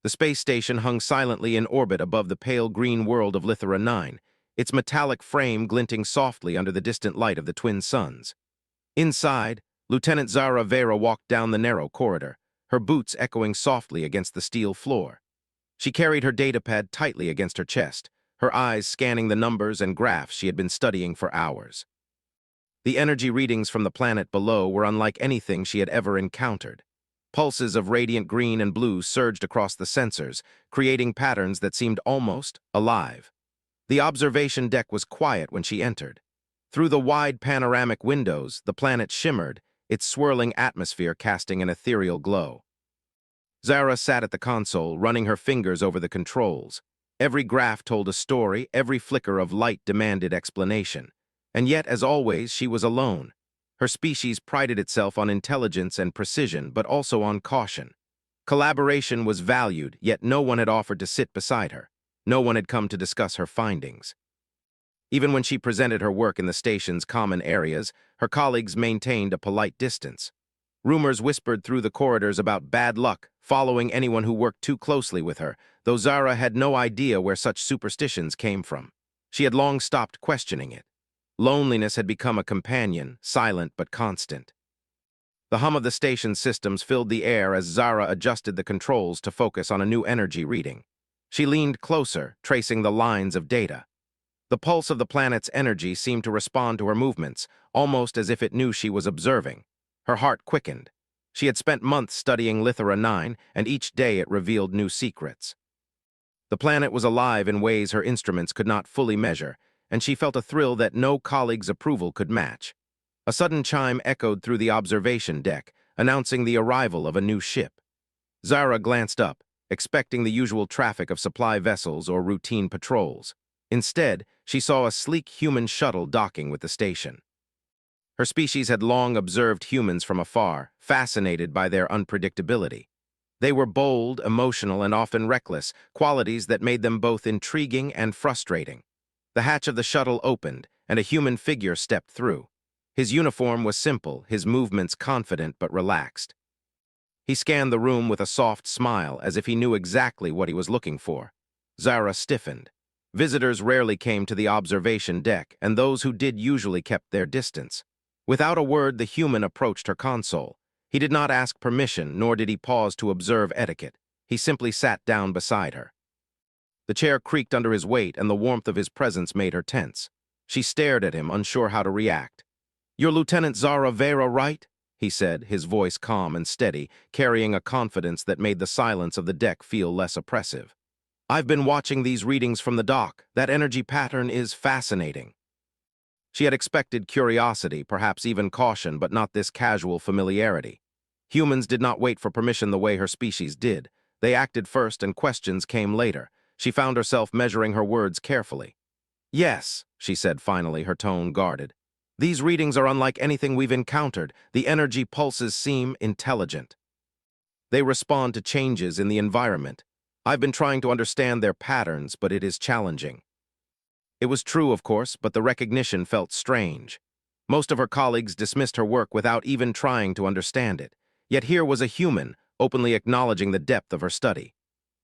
The space station hung silently in orbit above the pale green world of Lithra 9, its metallic frame glinting softly under the distant light of the twin suns. Inside, Lieutenant Zara Vera walked down the narrow corridor, her boots echoing softly against the steel floor. She carried her datapad tightly against her chest, her eyes scanning the numbers and graphs she had been studying for hours. The energy readings from the planet below were unlike anything she had ever encountered. Pulses of radiant green and blue surged across the sensors, creating patterns that seemed almost alive. The observation deck was quiet when she entered. Through the wide panoramic windows, the planet shimmered, its swirling atmosphere casting an ethereal glow. Zara sat at the console, running her fingers over the controls. Every graph told a story, every flicker of light demanded explanation. And yet, as always, she was alone. Her species prided itself on intelligence and precision, but also on caution. Collaboration was valued, yet no one had offered to sit beside her. No one had come to discuss her findings. Even when she presented her work in the station's common areas, her colleagues maintained a polite distance. Rumors whispered through the corridors about bad luck following anyone who worked too closely with her, though Zara had no idea where such superstitions came from. She had long stopped questioning it. Loneliness had become a companion, silent but constant. The hum of the station's systems filled the air as Zara adjusted the controls to focus on a new energy reading. She leaned closer, tracing the lines of data. The pulse of the planet's energy seemed to respond to her movements, almost as if it knew she was observing. Her heart quickened. She had spent months studying Lithra 9, and each day it revealed new secrets. The planet was alive in ways her instruments could not fully measure, and she felt a thrill that no colleague's approval could match. A sudden chime echoed through the observation deck, announcing the arrival of a new ship. Zara glanced up, expecting the usual traffic of supply vessels or routine patrols. Instead, she saw a sleek human shuttle docking with the station. Her species had long observed humans from afar, fascinated by their unpredictability. They were bold, emotional, and often reckless, qualities that made them both intriguing and frustrating. The hatch of the shuttle opened, and a human figure stepped through. His uniform was simple, his movements confident but relaxed. He scanned the room with a soft smile, as if he knew exactly what he was looking for. Zara stiffened. Visitors rarely came to the observation deck, and those who did usually kept their distance. Without a word, the human approached her console. He did not ask permission, nor did he pause to observe etiquette. He simply sat down beside her. The chair creaked under his weight, and the warmth of his presence made her tense. She stared at him, unsure how to react. "You're Lieutenant Zara Vera, right?" he said, his voice calm and steady, carrying a confidence that made the silence of the deck feel less oppressive. "I've been watching these readings from the dock. That energy pattern is fascinating." She had expected curiosity, perhaps even caution, but not this casual familiarity. Humans did not wait for permission the way her species did. They acted first, and questions came later. She found herself measuring her words carefully. "Yes," she said finally, her tone guarded. "These readings are unlike anything we've encountered. The energy pulses seem intelligent. They respond to changes in the environment. I've been trying to understand their patterns, but it is challenging." It was true, of course, but the recognition felt strange. Most of her colleagues dismissed her work without even trying to understand it. Yet here was a human, openly acknowledging the depth of her study.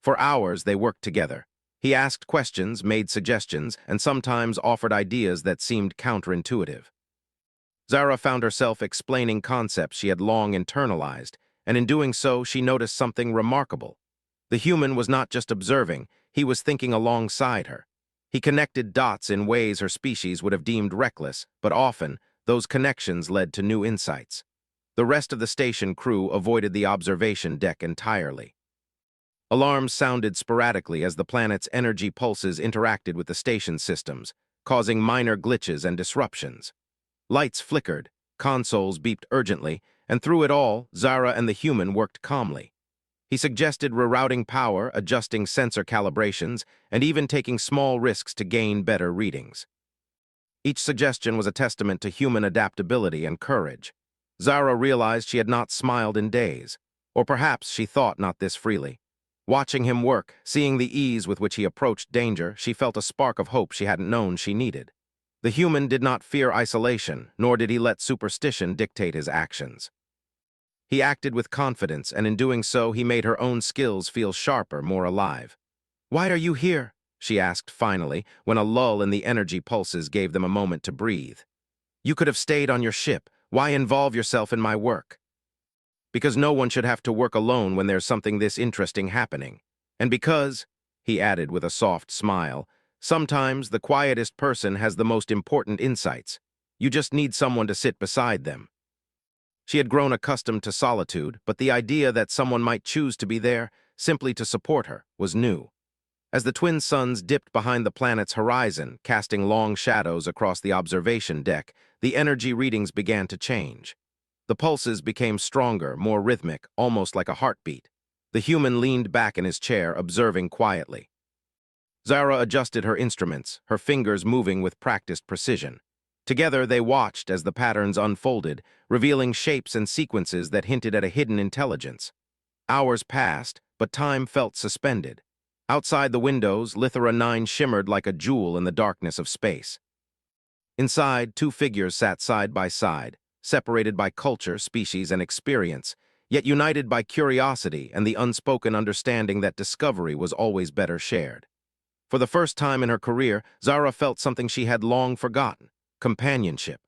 For hours they worked together. He asked questions, made suggestions, and sometimes offered ideas that seemed counterintuitive. Zara found herself explaining concepts she had long internalized, and in doing so she noticed something remarkable. The human was not just observing, he was thinking alongside her. He connected dots in ways her species would have deemed reckless, but often, those connections led to new insights. The rest of the station crew avoided the observation deck entirely. Alarms sounded sporadically as the planet's energy pulses interacted with the station systems, causing minor glitches and disruptions. Lights flickered, consoles beeped urgently, and through it all, Zara and the human worked calmly. He suggested rerouting power, adjusting sensor calibrations, and even taking small risks to gain better readings. Each suggestion was a testament to human adaptability and courage. Zara realized she had not smiled in days, or perhaps she thought not this freely. Watching him work, seeing the ease with which he approached danger, she felt a spark of hope she hadn't known she needed. The human did not fear isolation, nor did he let superstition dictate his actions. He acted with confidence, and in doing so, he made her own skills feel sharper, more alive. "Why are you here?" she asked finally, when a lull in the energy pulses gave them a moment to breathe. "You could have stayed on your ship. Why involve yourself in my work?" "Because no one should have to work alone when there's something this interesting happening. And because," he added with a soft smile, "sometimes the quietest person has the most important insights. You just need someone to sit beside them." She had grown accustomed to solitude, but the idea that someone might choose to be there, simply to support her, was new. As the twin suns dipped behind the planet's horizon, casting long shadows across the observation deck, the energy readings began to change. The pulses became stronger, more rhythmic, almost like a heartbeat. The human leaned back in his chair, observing quietly. Zara adjusted her instruments, her fingers moving with practiced precision. Together they watched as the patterns unfolded, revealing shapes and sequences that hinted at a hidden intelligence. Hours passed, but time felt suspended. Outside the windows, Lithra 9 shimmered like a jewel in the darkness of space. Inside, two figures sat side by side, separated by culture, species, and experience, yet united by curiosity and the unspoken understanding that discovery was always better shared. For the first time in her career, Zara felt something she had long forgotten: companionship.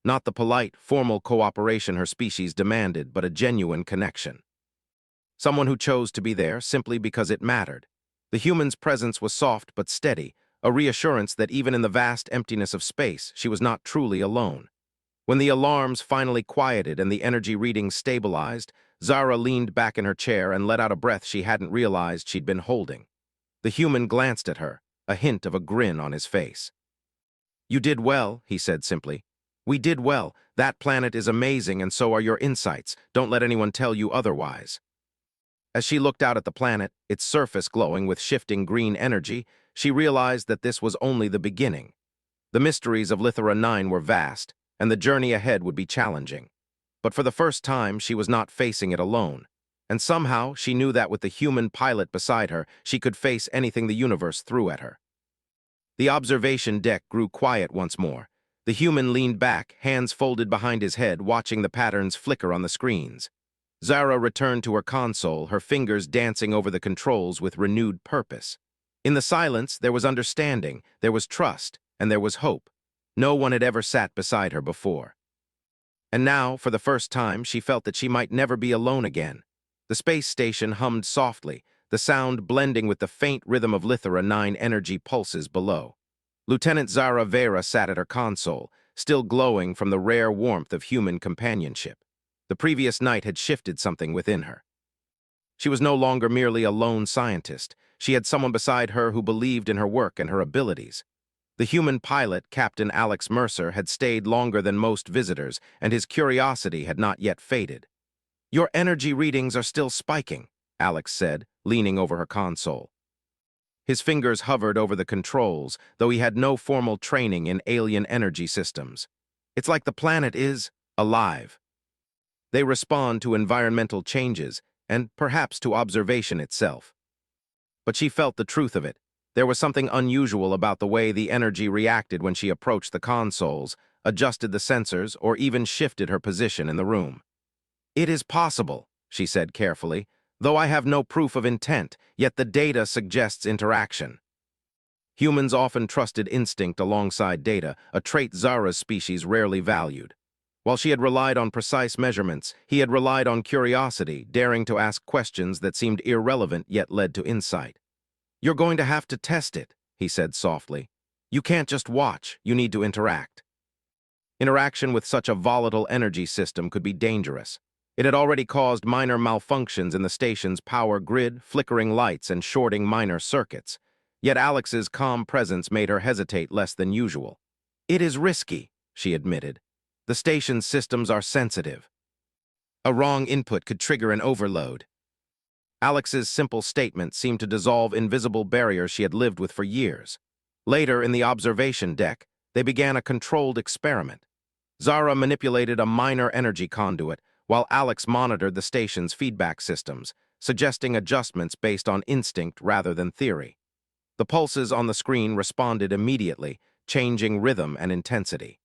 Not the polite, formal cooperation her species demanded, but a genuine connection. Someone who chose to be there simply because it mattered. The human's presence was soft but steady, a reassurance that even in the vast emptiness of space, she was not truly alone. When the alarms finally quieted and the energy readings stabilized, Zara leaned back in her chair and let out a breath she hadn't realized she'd been holding. The human glanced at her, a hint of a grin on his face. "You did well," he said simply. "We did well. That planet is amazing, and so are your insights. Don't let anyone tell you otherwise." As she looked out at the planet, its surface glowing with shifting green energy, she realized that this was only the beginning. The mysteries of Lithra 9 were vast, and the journey ahead would be challenging. But for the first time, she was not facing it alone. And somehow, she knew that with the human pilot beside her, she could face anything the universe threw at her. The observation deck grew quiet once more. The human leaned back, hands folded behind his head, watching the patterns flicker on the screens. Zara returned to her console, her fingers dancing over the controls with renewed purpose. In the silence, there was understanding, there was trust, and there was hope. No one had ever sat beside her before. And now, for the first time, she felt that she might never be alone again. The space station hummed softly, the sound blending with the faint rhythm of Lithra 9 energy pulses below. Lieutenant Zara Vera sat at her console, still glowing from the rare warmth of human companionship. The previous night had shifted something within her. She was no longer merely a lone scientist. She had someone beside her who believed in her work and her abilities. The human pilot, Captain Alex Mercer, had stayed longer than most visitors, and his curiosity had not yet faded. "Your energy readings are still spiking," Alex said, leaning over her console. His fingers hovered over the controls, though he had no formal training in alien energy systems. "It's like the planet is alive. They respond to environmental changes, and perhaps to observation itself." But she felt the truth of it. There was something unusual about the way the energy reacted when she approached the consoles, adjusted the sensors, or even shifted her position in the room. "It is possible," she said carefully, "though I have no proof of intent, yet the data suggests interaction." Humans often trusted instinct alongside data, a trait Zara's species rarely valued. While she had relied on precise measurements, he had relied on curiosity, daring to ask questions that seemed irrelevant yet led to insight. "You're going to have to test it," he said softly. "You can't just watch, you need to interact." Interaction with such a volatile energy system could be dangerous. It had already caused minor malfunctions in the station's power grid, flickering lights and shorting minor circuits. Yet Alex's calm presence made her hesitate less than usual. "It is risky," she admitted. "The station's systems are sensitive. A wrong input could trigger an overload." Alex's simple statement seemed to dissolve invisible barriers she had lived with for years. Later, in the observation deck, they began a controlled experiment. Zara manipulated a minor energy conduit, while Alex monitored the station's feedback systems, suggesting adjustments based on instinct rather than theory. The pulses on the screen responded immediately, changing rhythm and intensity.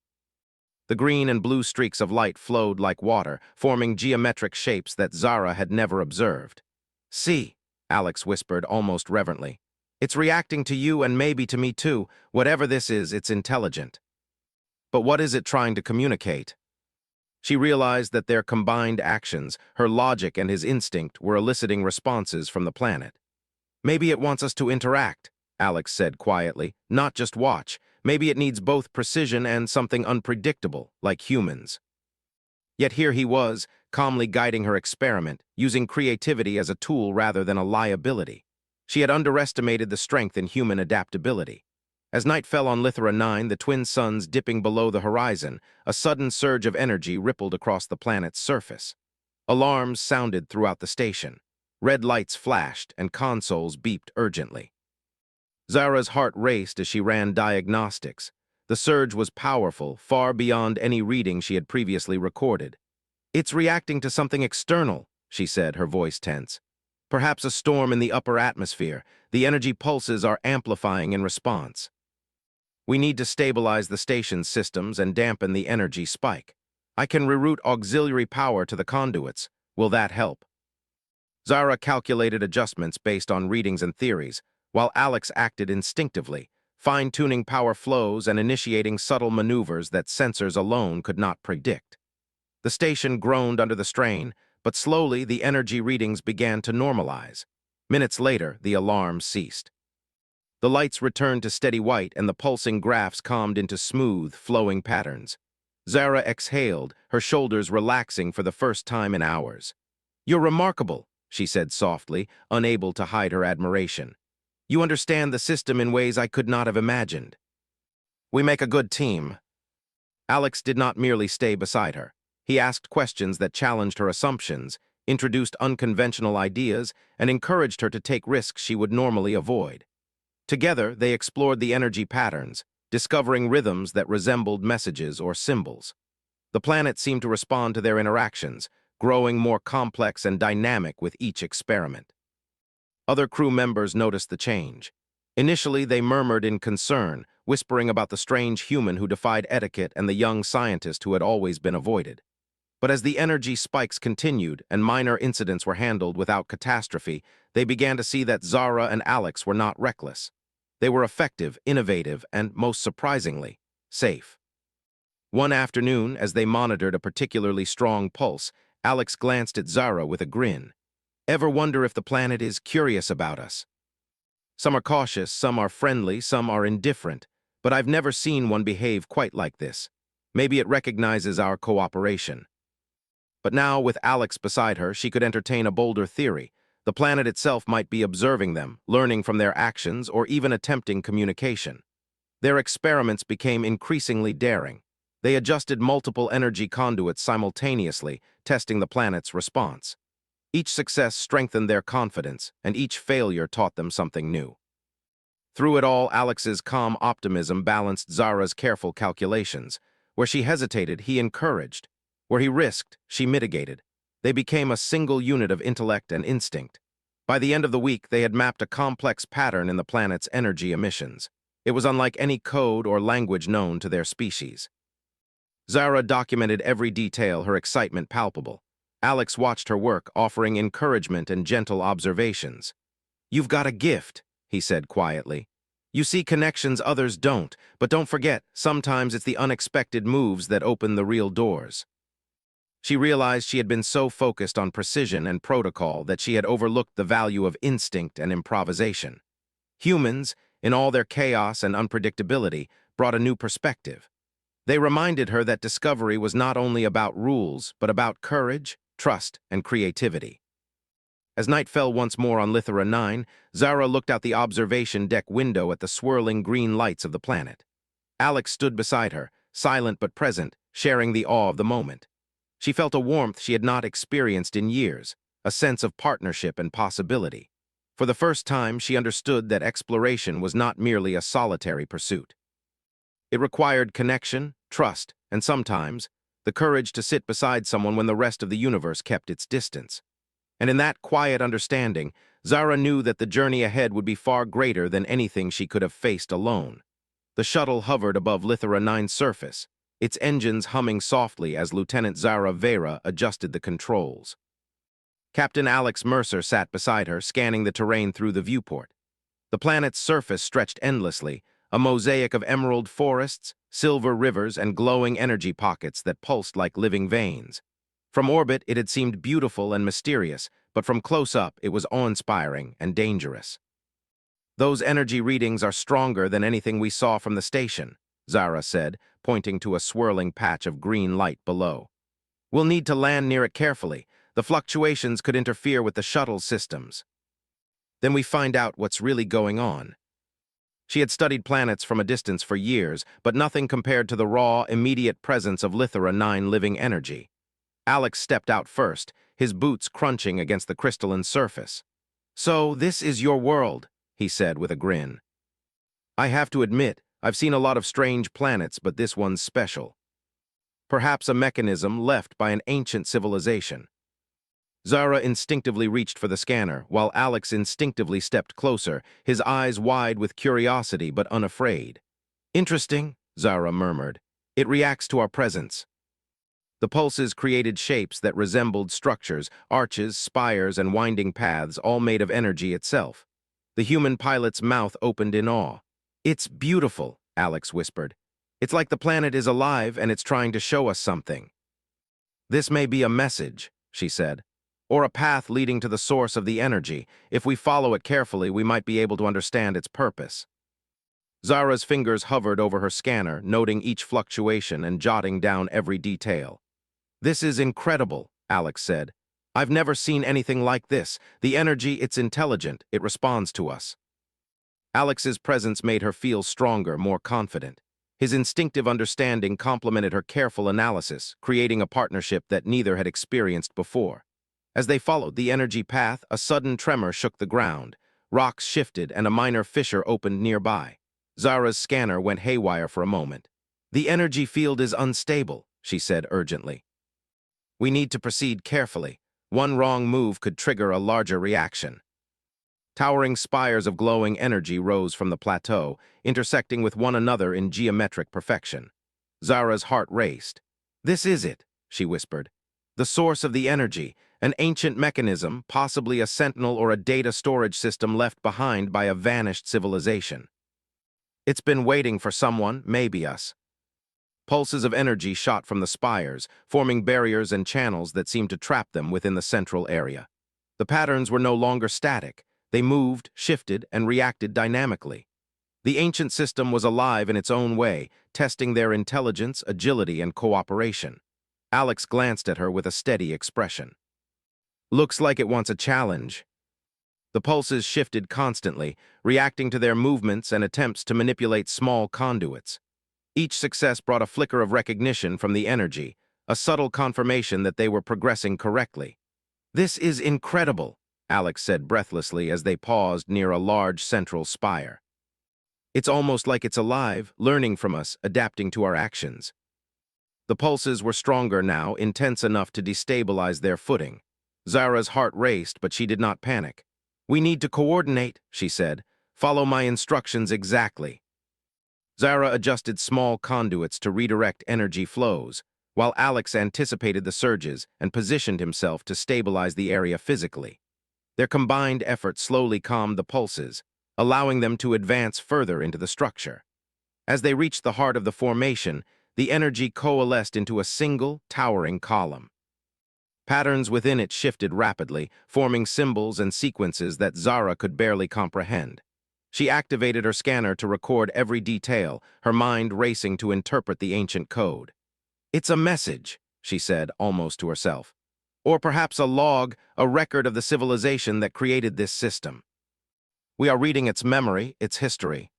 The green and blue streaks of light flowed like water, forming geometric shapes that Zara had never observed. "See," Alex whispered almost reverently. "It's reacting to you and maybe to me too. Whatever this is, it's intelligent." But what is it trying to communicate? She realized that their combined actions, her logic and his instinct, were eliciting responses from the planet. "Maybe it wants us to interact," Alex said quietly, "not just watch. Maybe it needs both precision and something unpredictable, like humans." Yet here he was, calmly guiding her experiment, using creativity as a tool rather than a liability. She had underestimated the strength in human adaptability. As night fell on Lithra 9, the twin suns dipping below the horizon, a sudden surge of energy rippled across the planet's surface. Alarms sounded throughout the station. Red lights flashed, and consoles beeped urgently. Zara's heart raced as she ran diagnostics. The surge was powerful, far beyond any reading she had previously recorded. "It's reacting to something external," she said, her voice tense. "Perhaps a storm in the upper atmosphere. The energy pulses are amplifying in response. We need to stabilize the station's systems and dampen the energy spike. I can reroute auxiliary power to the conduits. Will that help?" Zara calculated adjustments based on readings and theories, while Alex acted instinctively, fine-tuning power flows and initiating subtle maneuvers that sensors alone could not predict. The station groaned under the strain, but slowly the energy readings began to normalize. Minutes later, the alarm ceased. The lights returned to steady white and the pulsing graphs calmed into smooth, flowing patterns. Zara exhaled, her shoulders relaxing for the first time in hours. "You're remarkable," she said softly, unable to hide her admiration. "You understand the system in ways I could not have imagined." "We make a good team." Alex did not merely stay beside her. He asked questions that challenged her assumptions, introduced unconventional ideas, and encouraged her to take risks she would normally avoid. Together, they explored the energy patterns, discovering rhythms that resembled messages or symbols. The planet seemed to respond to their interactions, growing more complex and dynamic with each experiment. Other crew members noticed the change. Initially, they murmured in concern, whispering about the strange human who defied etiquette and the young scientist who had always been avoided. But as the energy spikes continued and minor incidents were handled without catastrophe, they began to see that Zara and Alex were not reckless. They were effective, innovative, and, most surprisingly, safe. One afternoon, as they monitored a particularly strong pulse, Alex glanced at Zara with a grin. "Ever wonder if the planet is curious about us? Some are cautious, some are friendly, some are indifferent, but I've never seen one behave quite like this. Maybe it recognizes our cooperation." But now, with Alex beside her, she could entertain a bolder theory. The planet itself might be observing them, learning from their actions, or even attempting communication. Their experiments became increasingly daring. They adjusted multiple energy conduits simultaneously, testing the planet's response. Each success strengthened their confidence, and each failure taught them something new. Through it all, Alex's calm optimism balanced Zara's careful calculations. Where she hesitated, he encouraged. Where he risked, she mitigated. They became a single unit of intellect and instinct. By the end of the week, they had mapped a complex pattern in the planet's energy emissions. It was unlike any code or language known to their species. Zara documented every detail, her excitement palpable. Alex watched her work, offering encouragement and gentle observations. "You've got a gift," he said quietly. "You see connections others don't, but don't forget, sometimes it's the unexpected moves that open the real doors." She realized she had been so focused on precision and protocol that she had overlooked the value of instinct and improvisation. Humans, in all their chaos and unpredictability, brought a new perspective. They reminded her that discovery was not only about rules, but about courage, trust, and creativity. As night fell once more on Lithra 9, Zara looked out the observation deck window at the swirling green lights of the planet. Alex stood beside her, silent but present, sharing the awe of the moment. She felt a warmth she had not experienced in years, a sense of partnership and possibility. For the first time, she understood that exploration was not merely a solitary pursuit. It required connection, trust, and sometimes, the courage to sit beside someone when the rest of the universe kept its distance. And in that quiet understanding, Zara knew that the journey ahead would be far greater than anything she could have faced alone. The shuttle hovered above Lithra 9's surface, its engines humming softly as Lieutenant Zara Vera adjusted the controls. Captain Alex Mercer sat beside her, scanning the terrain through the viewport. The planet's surface stretched endlessly, a mosaic of emerald forests, silver rivers, and glowing energy pockets that pulsed like living veins. From orbit, it had seemed beautiful and mysterious, but from close up, it was awe-inspiring and dangerous. "Those energy readings are stronger than anything we saw from the station," Zara said, pointing to a swirling patch of green light below. "We'll need to land near it carefully. The fluctuations could interfere with the shuttle systems. Then we find out what's really going on." She had studied planets from a distance for years, but nothing compared to the raw, immediate presence of Lithra 9 living energy. Alex stepped out first, his boots crunching against the crystalline surface. "So, this is your world," he said with a grin. "I have to admit, I've seen a lot of strange planets, but this one's special. Perhaps a mechanism left by an ancient civilization." Zara instinctively reached for the scanner, while Alex instinctively stepped closer, his eyes wide with curiosity but unafraid. "Interesting," Zara murmured. "It reacts to our presence." The pulses created shapes that resembled structures, arches, spires, and winding paths, all made of energy itself. The human pilot's mouth opened in awe. "It's beautiful," Alex whispered. "It's like the planet is alive and it's trying to show us something." "This may be a message," she said, "or a path leading to the source of the energy. If we follow it carefully, we might be able to understand its purpose." Zara's fingers hovered over her scanner, noting each fluctuation and jotting down every detail. "This is incredible," Alex said. "I've never seen anything like this. The energy, it's intelligent. It responds to us." Alex's presence made her feel stronger, more confident. His instinctive understanding complemented her careful analysis, creating a partnership that neither had experienced before. As they followed the energy path, a sudden tremor shook the ground. Rocks shifted and a minor fissure opened nearby. Zara's scanner went haywire for a moment. "The energy field is unstable," she said urgently. "We need to proceed carefully. One wrong move could trigger a larger reaction." Towering spires of glowing energy rose from the plateau, intersecting with one another in geometric perfection. Zara's heart raced. "This is it," she whispered. "The source of the energy, an ancient mechanism, possibly a sentinel or a data storage system left behind by a vanished civilization. It's been waiting for someone, maybe us." Pulses of energy shot from the spires, forming barriers and channels that seemed to trap them within the central area. The patterns were no longer static. They moved, shifted, and reacted dynamically. The ancient system was alive in its own way, testing their intelligence, agility, and cooperation. Alex glanced at her with a steady expression. "Looks like it wants a challenge." The pulses shifted constantly, reacting to their movements and attempts to manipulate small conduits. Each success brought a flicker of recognition from the energy, a subtle confirmation that they were progressing correctly. "This is incredible," Alex said breathlessly as they paused near a large central spire. "It's almost like it's alive, learning from us, adapting to our actions." The pulses were stronger now, intense enough to destabilize their footing. Zara's heart raced, but she did not panic. "We need to coordinate," she said. "Follow my instructions exactly." Zara adjusted small conduits to redirect energy flows, while Alex anticipated the surges and positioned himself to stabilize the area physically. Their combined effort slowly calmed the pulses, allowing them to advance further into the structure. As they reached the heart of the formation, the energy coalesced into a single, towering column. Patterns within it shifted rapidly, forming symbols and sequences that Zara could barely comprehend. She activated her scanner to record every detail, her mind racing to interpret the ancient code. "It's a message," she said, almost to herself. "Or perhaps a log, a record of the civilization that created this system. We are reading its memory, its history."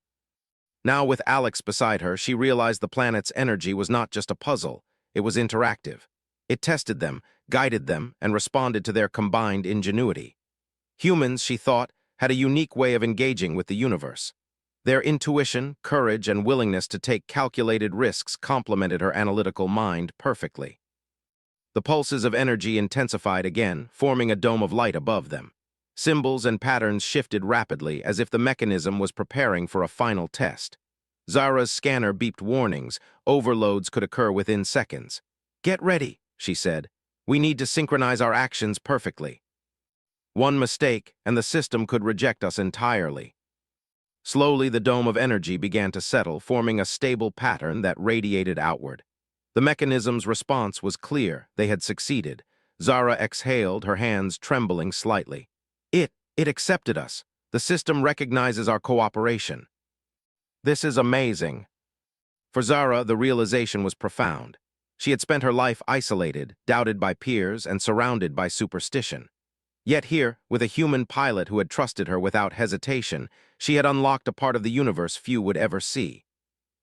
Now, with Alex beside her, she realized the planet's energy was not just a puzzle, it was interactive. It tested them, guided them, and responded to their combined ingenuity. Humans, she thought, had a unique way of engaging with the universe. Their intuition, courage, and willingness to take calculated risks complemented her analytical mind perfectly. The pulses of energy intensified again, forming a dome of light above them. Symbols and patterns shifted rapidly, as if the mechanism was preparing for a final test. Zara's scanner beeped warnings. Overloads could occur within seconds. "Get ready," she said. "We need to synchronize our actions perfectly. One mistake, and the system could reject us entirely." Slowly, the dome of energy began to settle, forming a stable pattern that radiated outward. The mechanism's response was clear. They had succeeded. Zara exhaled, her hands trembling slightly. It accepted us. The system recognizes our cooperation. This is amazing." For Zara, the realization was profound. She had spent her life isolated, doubted by peers, and surrounded by superstition. Yet here, with a human pilot who had trusted her without hesitation, she had unlocked a part of the universe few would ever see.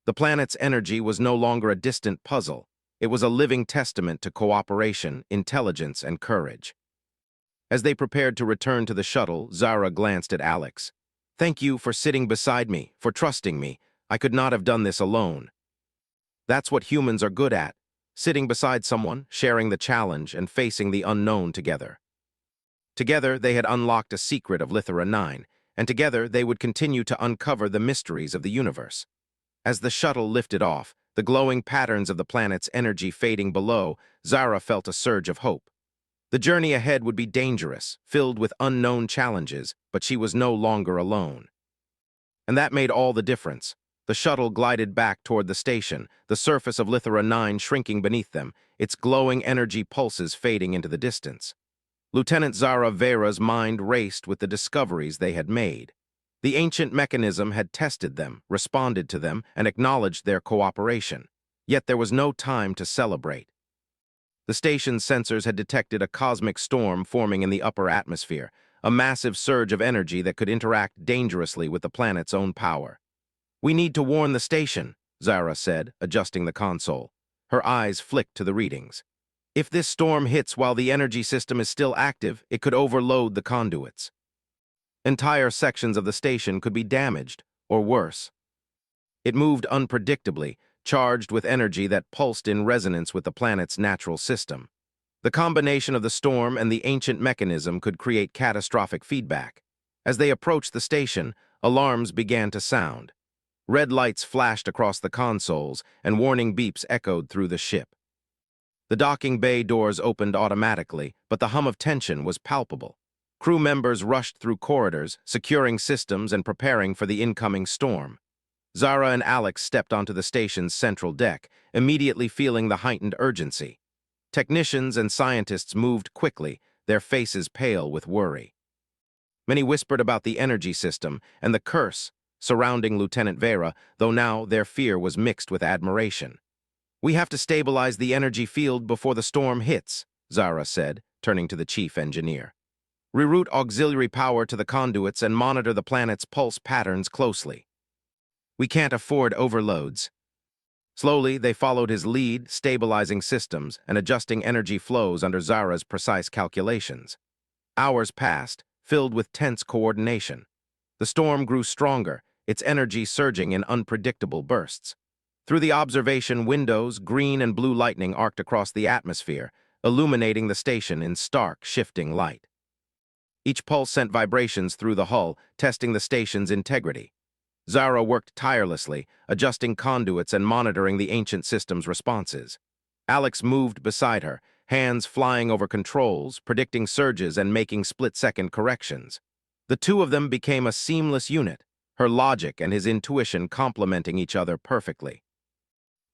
The planet's energy was no longer a distant puzzle. It was a living testament to cooperation, intelligence, and courage. As they prepared to return to the shuttle, Zara glanced at Alex. "Thank you for sitting beside me, for trusting me. I could not have done this alone." That's what humans are good at, sitting beside someone, sharing the challenge, and facing the unknown together. Together, they had unlocked a secret of Lithra 9, and together they would continue to uncover the mysteries of the universe. As the shuttle lifted off, the glowing patterns of the planet's energy fading below, Zara felt a surge of hope. The journey ahead would be dangerous, filled with unknown challenges, but she was no longer alone. And that made all the difference. The shuttle glided back toward the station, the surface of Lithra 9 shrinking beneath them, its glowing energy pulses fading into the distance. Lieutenant Zara Vera's mind raced with the discoveries they had made. The ancient mechanism had tested them, responded to them, and acknowledged their cooperation. Yet there was no time to celebrate. The station's sensors had detected a cosmic storm forming in the upper atmosphere, a massive surge of energy that could interact dangerously with the planet's own power. "We need to warn the station," Zara said, adjusting the console. Her eyes flicked to the readings. "If this storm hits while the energy system is still active, it could overload the conduits. Entire sections of the station could be damaged, or worse." It moved unpredictably, charged with energy that pulsed in resonance with the planet's natural system. The combination of the storm and the ancient mechanism could create catastrophic feedback. As they approached the station, alarms began to sound. Red lights flashed across the consoles, and warning beeps echoed through the ship. The docking bay doors opened automatically, but the hum of tension was palpable. Crew members rushed through corridors, securing systems and preparing for the incoming storm. Zara and Alex stepped onto the station's central deck, immediately feeling the heightened urgency. Technicians and scientists moved quickly, their faces pale with worry. Many whispered about the energy system and the curse surrounding Lieutenant Vera, though now their fear was mixed with admiration. "We have to stabilize the energy field before the storm hits," Zara said, turning to the chief engineer. "Reroute auxiliary power to the conduits and monitor the planet's pulse patterns closely. We can't afford overloads." Slowly, they followed his lead, stabilizing systems and adjusting energy flows under Zara's precise calculations. Hours passed, filled with tense coordination. The storm grew stronger, its energy surging in unpredictable bursts. Through the observation windows, green and blue lightning arced across the atmosphere, illuminating the station in stark, shifting light. Each pulse sent vibrations through the hull, testing the station's integrity. Zara worked tirelessly, adjusting conduits and monitoring the ancient system's responses. Alex moved beside her, hands flying over controls, predicting surges and making split-second corrections. The two of them became a seamless unit, her logic and his intuition complementing each other perfectly.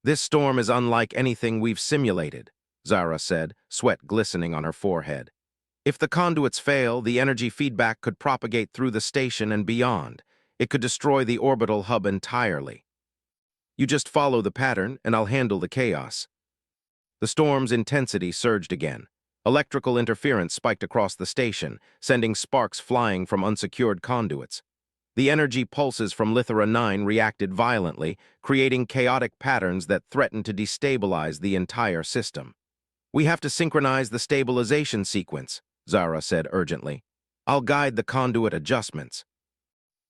"This storm is unlike anything we've simulated," Zara said, sweat glistening on her forehead. "If the conduits fail, the energy feedback could propagate through the station and beyond. It could destroy the orbital hub entirely. You just follow the pattern, and I'll handle the chaos." The storm's intensity surged again. Electrical interference spiked across the station, sending sparks flying from unsecured conduits. The energy pulses from Lithra 9 reacted violently, creating chaotic patterns that threatened to destabilize the entire system. "We have to synchronize the stabilization sequence," Zara said urgently. "I'll guide the conduit adjustments.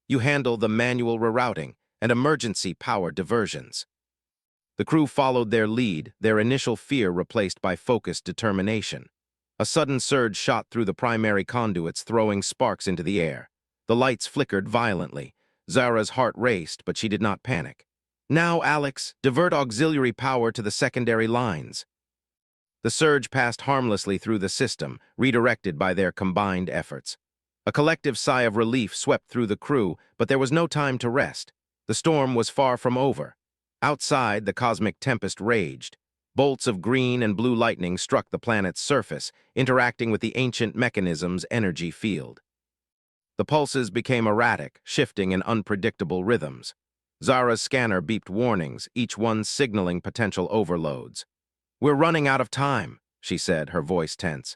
You handle the manual rerouting and emergency power diversions." The crew followed their lead, their initial fear replaced by focused determination. A sudden surge shot through the primary conduits, throwing sparks into the air. The lights flickered violently. Zara's heart raced, but she did not panic. Now, Alex, divert auxiliary power to the secondary lines. The surge passed harmlessly through the system, redirected by their combined efforts. A collective sigh of relief swept through the crew, but there was no time to rest. The storm was far from over. Outside, the cosmic tempest raged. Bolts of green and blue lightning struck the planet's surface, interacting with the ancient mechanism's energy field. The pulses became erratic, shifting in unpredictable rhythms. Zara's scanner beeped warnings, each one signaling potential overloads. "We're running out of time," she said, her voice tense.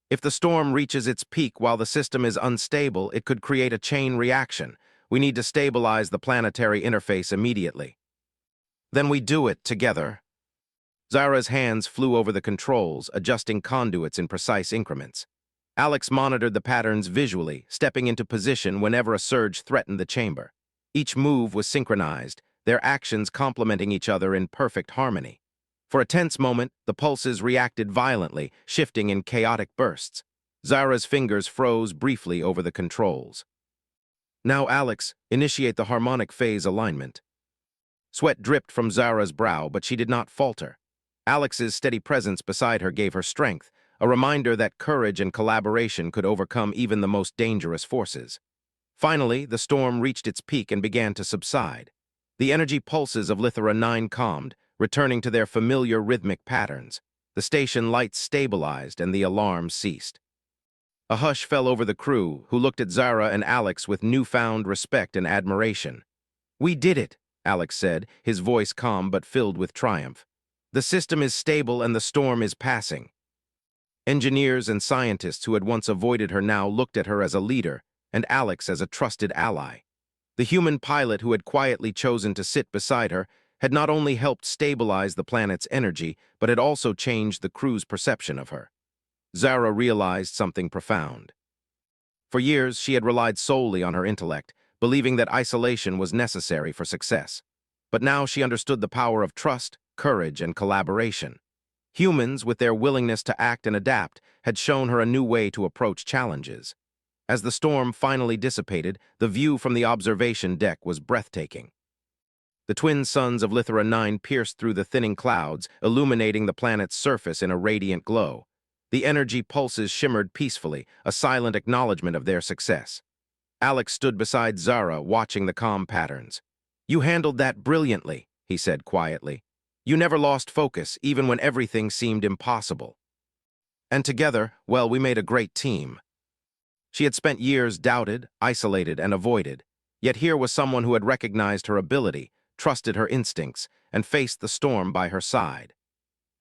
"If the storm reaches its peak while the system is unstable, it could create a chain reaction. We need to stabilize the planetary interface immediately." "Then we do it together." Zara's hands flew over the controls, adjusting conduits in precise increments. Alex monitored the patterns visually, stepping into position whenever a surge threatened the chamber. Each move was synchronized, their actions complementing each other in perfect harmony. For a tense moment, the pulses reacted violently, shifting in chaotic bursts. Zara's fingers froze briefly over the controls. "Now, Alex, initiate the harmonic phase alignment." Sweat dripped from Zara's brow, but she did not falter. Alex's steady presence beside her gave her strength, a reminder that courage and collaboration could overcome even the most dangerous forces. Finally, the storm reached its peak and began to subside. The energy pulses of Lithra 9 calmed, returning to their familiar rhythmic patterns. The station lights stabilized and the alarm ceased. A hush fell over the crew, who looked at Zara and Alex with newfound respect and admiration. "We did it," Alex said, his voice calm but filled with triumph. "The system is stable and the storm is passing." Engineers and scientists who had once avoided her now looked at her as a leader, and Alex as a trusted ally. The human pilot who had quietly chosen to sit beside her had not only helped stabilize the planet's energy, but had also changed the crew's perception of her. Zara realized something profound. For years, she had relied solely on her intellect, believing that isolation was necessary for success. But now she understood the power of trust, courage, and collaboration. Humans, with their willingness to act and adapt, had shown her a new way to approach challenges. As the storm finally dissipated, the view from the observation deck was breathtaking. The twin suns of Lithra 9 pierced through the thinning clouds, illuminating the planet's surface in a radiant glow. The energy pulses shimmered peacefully, a silent acknowledgement of their success. Alex stood beside Zara, watching the calm patterns. "You handled that brilliantly," he said quietly. "You never lost focus, even when everything seemed impossible. And together, well, we made a great team." She had spent years doubted, isolated, and avoided. Yet here was someone who had recognized her ability, trusted her instincts, and faced the storm by her side.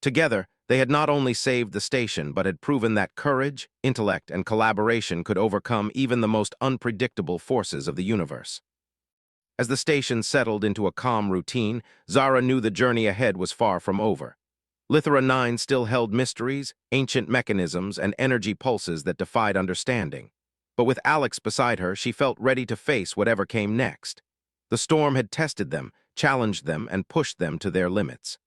Together, they had not only saved the station, but had proven that courage, intellect, and collaboration could overcome even the most unpredictable forces of the universe. As the station settled into a calm routine, Zara knew the journey ahead was far from over. Lithra 9 still held mysteries, ancient mechanisms, and energy pulses that defied understanding. But with Alex beside her, she felt ready to face whatever came next. The storm had tested them, challenged them, and pushed them to their limits.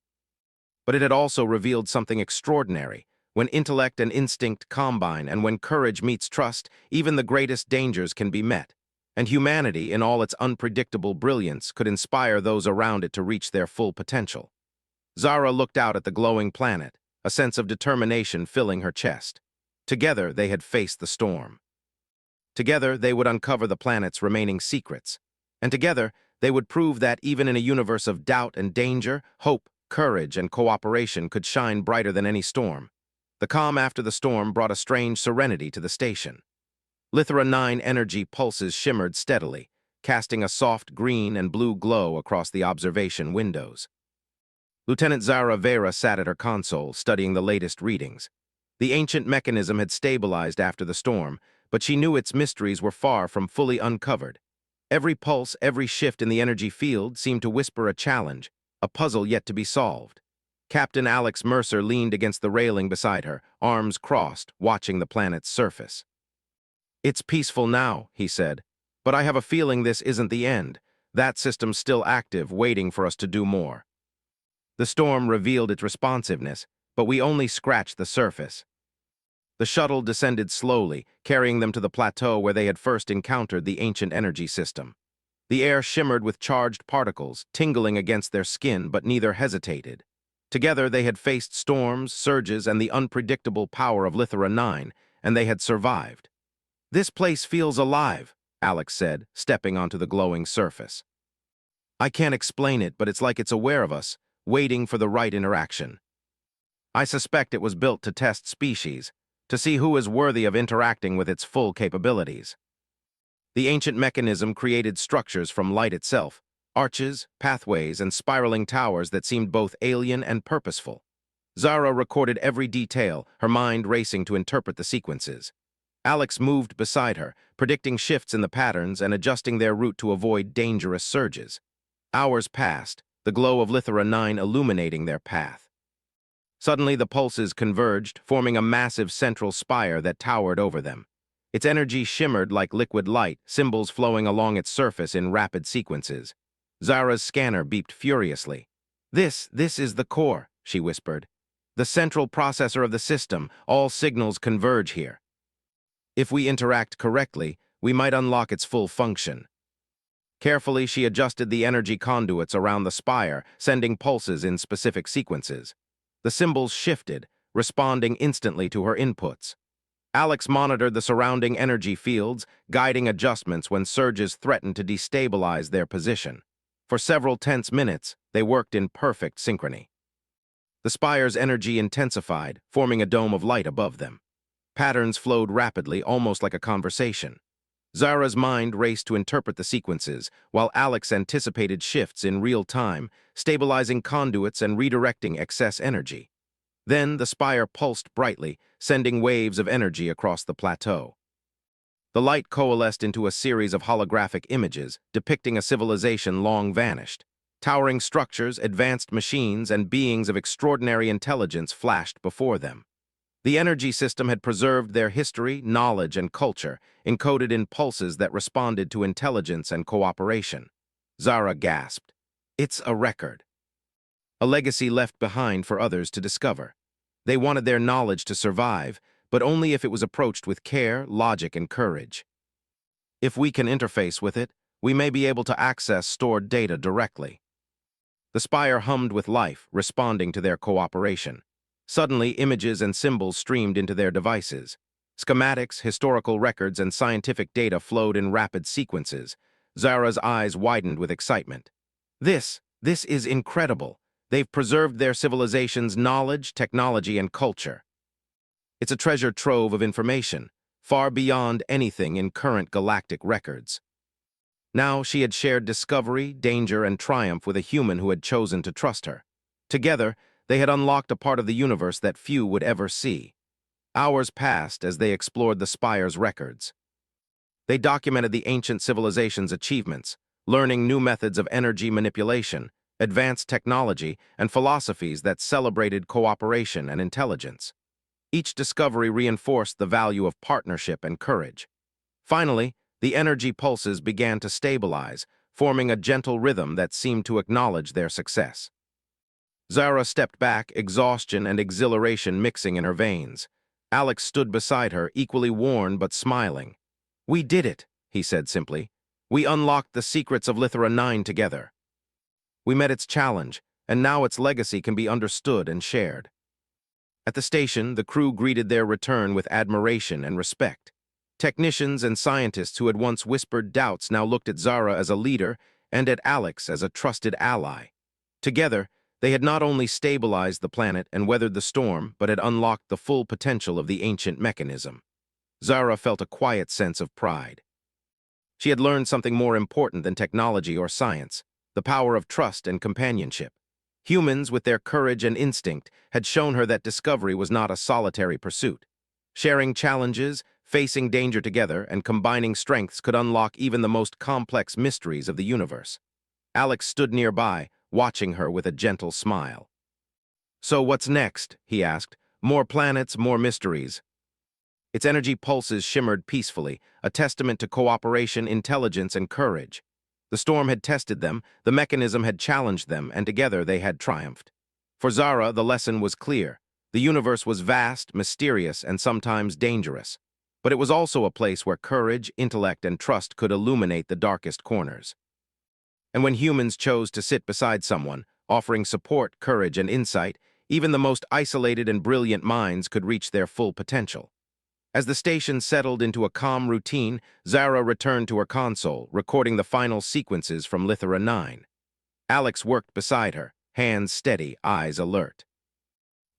But it had also revealed something extraordinary. When intellect and instinct combine, and when courage meets trust, even the greatest dangers can be met. And humanity, in all its unpredictable brilliance, could inspire those around it to reach their full potential. Zara looked out at the glowing planet, a sense of determination filling her chest. Together, they had faced the storm. Together, they would uncover the planet's remaining secrets. And together, they would prove that even in a universe of doubt and danger, hope, courage, and cooperation could shine brighter than any storm. The calm after the storm brought a strange serenity to the station. Lithra 9 energy pulses shimmered steadily, casting a soft green and blue glow across the observation windows. Lieutenant Zara Vera sat at her console, studying the latest readings. The ancient mechanism had stabilized after the storm, but she knew its mysteries were far from fully uncovered. Every pulse, every shift in the energy field seemed to whisper a challenge, a puzzle yet to be solved. Captain Alex Mercer leaned against the railing beside her, arms crossed, watching the planet's surface. "It's peaceful now," he said, "but I have a feeling this isn't the end. That system's still active, waiting for us to do more." The storm revealed its responsiveness, but we only scratched the surface. The shuttle descended slowly, carrying them to the plateau where they had first encountered the ancient energy system. The air shimmered with charged particles, tingling against their skin, but neither hesitated. Together they had faced storms, surges, and the unpredictable power of Lithra 9, and they had survived. "This place feels alive," Alex said, stepping onto the glowing surface. "I can't explain it, but it's like it's aware of us, waiting for the right interaction. I suspect it was built to test species, to see who is worthy of interacting with its full capabilities." The ancient mechanism created structures from light itself, arches, pathways, and spiraling towers that seemed both alien and purposeful. Zara recorded every detail, her mind racing to interpret the sequences. Alex moved beside her, predicting shifts in the patterns and adjusting their route to avoid dangerous surges. Hours passed, the glow of Lithra 9 illuminating their path. Suddenly the pulses converged, forming a massive central spire that towered over them. Its energy shimmered like liquid light, symbols flowing along its surface in rapid sequences. Zara's scanner beeped furiously. This is the core," she whispered. "The central processor of the system, all signals converge here. If we interact correctly, we might unlock its full function." Carefully, she adjusted the energy conduits around the spire, sending pulses in specific sequences. The symbols shifted, responding instantly to her inputs. Alex monitored the surrounding energy fields, guiding adjustments when surges threatened to destabilize their position. For several tense minutes, they worked in perfect synchrony. The spire's energy intensified, forming a dome of light above them. Patterns flowed rapidly, almost like a conversation. Zara's mind raced to interpret the sequences, while Alex anticipated shifts in real time, stabilizing conduits and redirecting excess energy. Then the spire pulsed brightly, sending waves of energy across the plateau. The light coalesced into a series of holographic images, depicting a civilization long vanished. Towering structures, advanced machines, and beings of extraordinary intelligence flashed before them. The energy system had preserved their history, knowledge, and culture, encoded in pulses that responded to intelligence and cooperation. Zara gasped. "It's a record. A legacy left behind for others to discover. They wanted their knowledge to survive, but only if it was approached with care, logic, and courage. If we can interface with it, we may be able to access stored data directly." The spire hummed with life, responding to their cooperation. Suddenly, images and symbols streamed into their devices. Schematics, historical records, and scientific data flowed in rapid sequences. Zara's eyes widened with excitement. This is incredible. They've preserved their civilization's knowledge, technology, and culture. It's a treasure trove of information, far beyond anything in current galactic records. Now she had shared discovery, danger, and triumph with a human who had chosen to trust her. Together, they had unlocked a part of the universe that few would ever see. Hours passed as they explored the spire's records. They documented the ancient civilization's achievements, learning new methods of energy manipulation, advanced technology, and philosophies that celebrated cooperation and intelligence. Each discovery reinforced the value of partnership and courage. Finally, the energy pulses began to stabilize, forming a gentle rhythm that seemed to acknowledge their success. Zara stepped back, exhaustion and exhilaration mixing in her veins. Alex stood beside her, equally worn but smiling. "We did it," he said simply. "We unlocked the secrets of Lithra 9 together. We met its challenge, and now its legacy can be understood and shared." At the station, the crew greeted their return with admiration and respect. Technicians and scientists who had once whispered doubts now looked at Zara as a leader and at Alex as a trusted ally. Together, they had not only stabilized the planet and weathered the storm, but had unlocked the full potential of the ancient mechanism. Zara felt a quiet sense of pride. She had learned something more important than technology or science, the power of trust and companionship. Humans, with their courage and instinct, had shown her that discovery was not a solitary pursuit. Sharing challenges, facing danger together, and combining strengths could unlock even the most complex mysteries of the universe. Alex stood nearby, watching her with a gentle smile. "So what's next?" he asked. "More planets, more mysteries." Its energy pulses shimmered peacefully, a testament to cooperation, intelligence, and courage. The storm had tested them, the mechanism had challenged them, and together they had triumphed. For Zara, the lesson was clear. The universe was vast, mysterious, and sometimes dangerous. But it was also a place where courage, intellect, and trust could illuminate the darkest corners. And when humans chose to sit beside someone, offering support, courage, and insight, even the most isolated and brilliant minds could reach their full potential. As the station settled into a calm routine, Zara returned to her console, recording the final sequences from Lithra 9. Alex worked beside her, hands steady, eyes alert.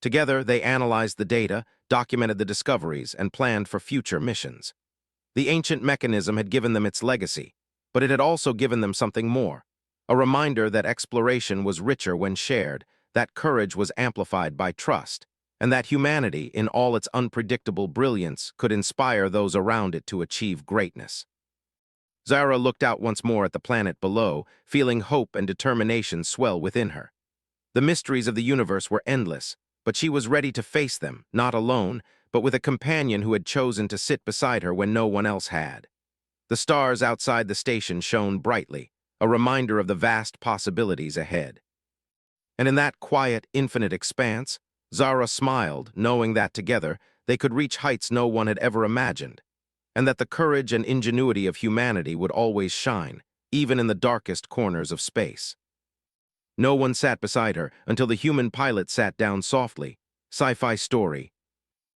Together, they analyzed the data, documented the discoveries, and planned for future missions. The ancient mechanism had given them its legacy, but it had also given them something more. A reminder that exploration was richer when shared, that courage was amplified by trust, and that humanity, in all its unpredictable brilliance, could inspire those around it to achieve greatness. Zara looked out once more at the planet below, feeling hope and determination swell within her. The mysteries of the universe were endless, but she was ready to face them, not alone, but with a companion who had chosen to sit beside her when no one else had. The stars outside the station shone brightly, a reminder of the vast possibilities ahead. And in that quiet, infinite expanse, Zara smiled, knowing that together they could reach heights no one had ever imagined, and that the courage and ingenuity of humanity would always shine, even in the darkest corners of space. No one sat beside her until the human pilot sat down softly. Sci-fi Story